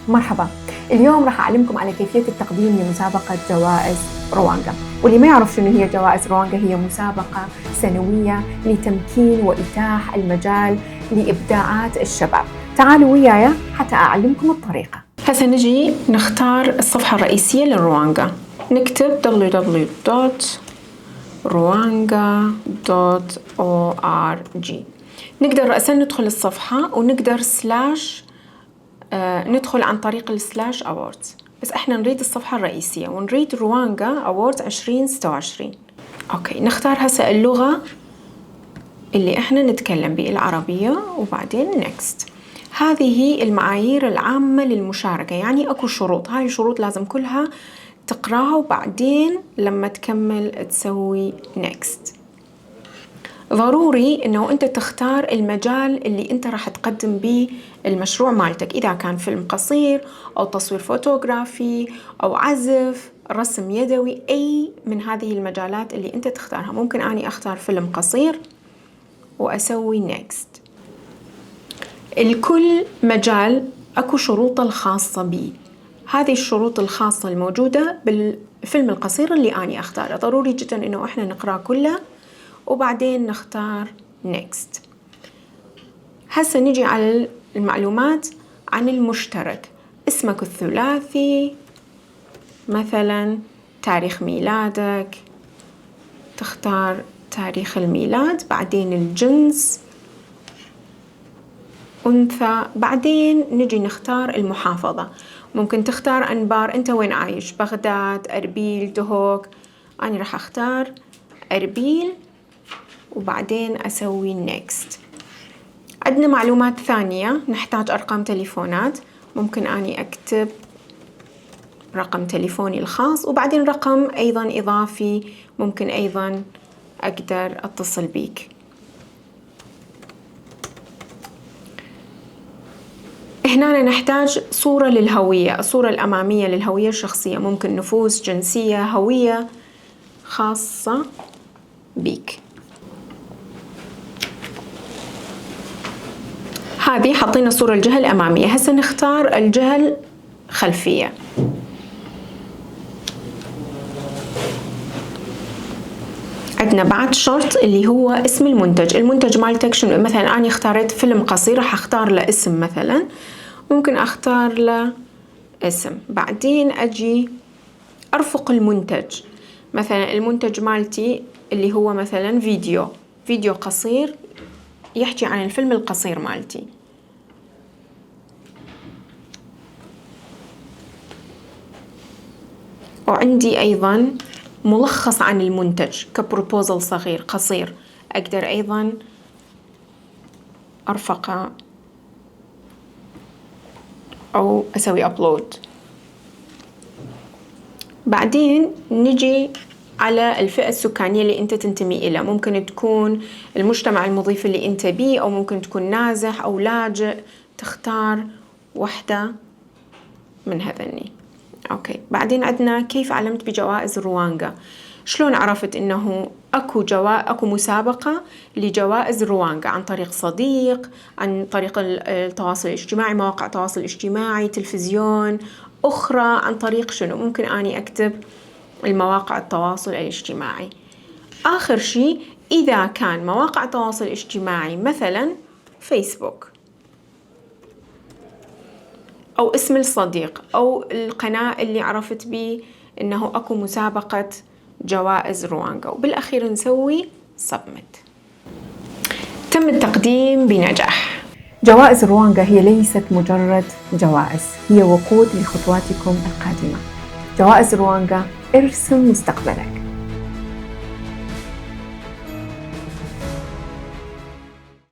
مرحبا. اليوم راح أعلمكم على كيفية التقديم لمسابقة جوائز رواندا. واللي ما يعرف شنو هي جوائز رواندا، هي مسابقة سنوية لتمكين وإتاح المجال لإبداعات الشباب. تعالوا وياي حتى أعلمكم الطريقة. هسه نجي نختار الصفحة الرئيسية للرواندا، نكتب www.rwanga.org. نقدر رأسا ندخل الصفحة ونقدر ندخل عن طريق السلاش أووردز، بس احنا نريد الصفحة الرئيسية ونريد رواندا أووردز 2026. اوكي، نختار هسه اللغة اللي احنا نتكلم به، العربية، وبعدين نيكست. هذه هي المعايير العامة للمشاركة، يعني اكو شروط، هاي الشروط لازم كلها تقراها وبعدين لما تكمل تسوي نيكست. ضروري انه انت تختار المجال اللي انت راح تقدم به المشروع مالتك، اذا كان فيلم قصير او تصوير فوتوغرافي او عزف، رسم يدوي، اي من هذه المجالات اللي انت تختارها. ممكن اني اختار فيلم قصير واسوي نيكست. الكل مجال اكو شروطه الخاصة بي، هذه الشروط الخاصة الموجودة بالفيلم القصير اللي اني اختاره. ضروري جدا انه احنا نقرأ كله وبعدين نختار next. هسه نجي على المعلومات عن المشترك، اسمك الثلاثي، مثلا تاريخ ميلادك، تختار تاريخ الميلاد، بعدين الجنس أنثى، بعدين نجي نختار المحافظة. ممكن تختار أنبار، أنت وين عايش، بغداد، أربيل، دهوك. أنا راح أختار أربيل وبعدين أسوي نيكست. عندنا معلومات ثانية، نحتاج أرقام تليفونات، ممكن أني أكتب رقم تليفوني الخاص وبعدين رقم أيضا إضافي، ممكن أيضا أقدر أتصل بيك. هنا نحتاج صورة للهوية، الصورة الأمامية للهوية الشخصية، ممكن نفوس، جنسية، هوية خاصة بيك. هذه حطينا صورة الجهة الأمامية، هسه نختار الجهة الخلفية. عندنا بعد شرط اللي هو اسم المنتج. المنتج مالتك شنو؟ مثلا أنا اختاريت فيلم قصير، راح أختار له اسم، مثلا ممكن أختار له اسم، بعدين أجي أرفق المنتج. مثلا المنتج مالتي اللي هو مثلا فيديو قصير يحكي عن الفيلم القصير مالتي. وعندي أيضا ملخص عن المنتج كبروبوزل صغير قصير، أقدر أيضا أرفقه أو أسوي أبلود. بعدين نجي على الفئة السكانية اللي أنت تنتمي إلى، ممكن تكون المجتمع المضيف اللي أنت بيه، أو ممكن تكون نازح أو لاجئ، تختار واحدة من هذني. أوكي، بعدين عندنا كيف علمت بجوائز رواندا. شلون عرفت إنه أكو مسابقة لجوائز رواندا؟ عن طريق صديق، عن طريق التواصل الاجتماعي، مواقع التواصل الاجتماعي، تلفزيون أخرى، عن طريق شنو؟ ممكن أني أكتب المواقع التواصل الاجتماعي. آخر شيء، إذا كان مواقع التواصل الاجتماعي مثلا فيسبوك، أو اسم الصديق، أو القناة اللي عرفت بيه إنه أكو مسابقة جوائز رواندا، وبالأخير نسوي سبميت. تم التقديم بنجاح. جوائز رواندا هي ليست مجرد جوائز، هي وقود لخطواتكم القادمة. جوائز رواندا، ارسم مستقبلك.